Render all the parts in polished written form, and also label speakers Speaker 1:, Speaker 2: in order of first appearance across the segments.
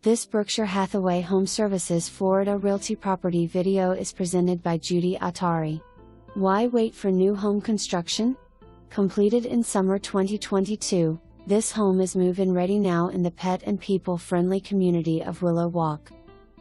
Speaker 1: This Berkshire Hathaway HomeServices Florida Realty property video is presented by Judy Attari. Why wait for new home construction? Completed in summer 2022, this home is move-in ready now in the pet and people-friendly community of Willow Walk.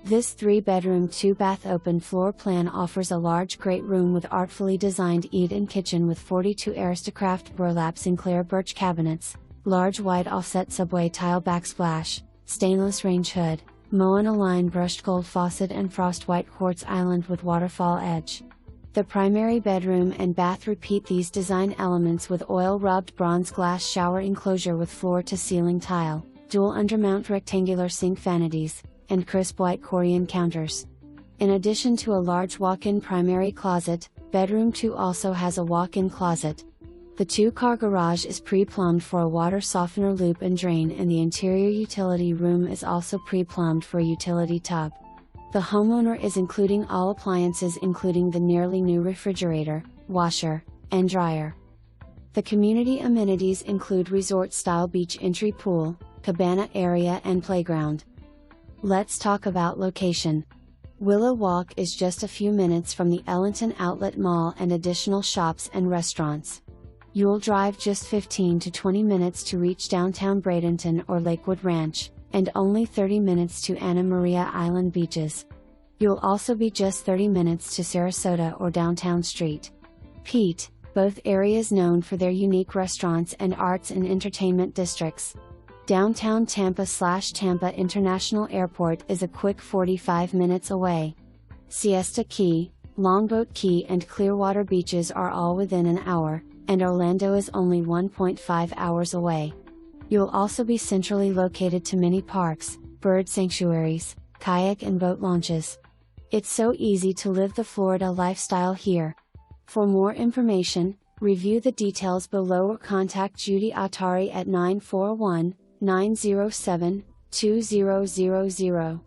Speaker 1: This 3-bedroom 2-bath open floor plan offers a large great room with artfully designed eat-in kitchen with 42 Aristokraft Burlap Sinclair Birch cabinets, large wide offset subway tile backsplash, stainless range hood, Moen aligned brushed gold faucet and frost white quartz island with waterfall edge. The primary bedroom and bath repeat these design elements with oil-rubbed bronze glass shower enclosure with floor-to-ceiling tile, dual undermount rectangular sink vanities, and crisp white Corian counters. In addition to a large walk-in primary closet, bedroom 2 also has a walk-in closet. The 2-car garage is pre-plumbed for a water softener loop and drain, and the interior utility room is also pre-plumbed for a utility tub. The homeowner is including all appliances including the nearly new refrigerator, washer, and dryer. The community amenities include resort-style beach entry pool, cabana area and playground. Let's talk about location. Willow Walk is just a few minutes from the Ellenton Outlet Mall and additional shops and restaurants. You'll drive just 15 to 20 minutes to reach downtown Bradenton or Lakewood Ranch, and only 30 minutes to Anna Maria Island beaches. You'll also be just 30 minutes to Sarasota or downtown St. Pete, both areas known for their unique restaurants and arts and entertainment districts. Downtown Tampa/Tampa International Airport is a quick 45 minutes away. Siesta Key, Longboat Key and Clearwater beaches are all within an hour, and Orlando is only 1.5 hours away. You'll also be centrally located to many parks, bird sanctuaries, kayak and boat launches. It's so easy to live the Florida lifestyle here. For more information, review the details below or contact Judy Attari at 941-907-2000.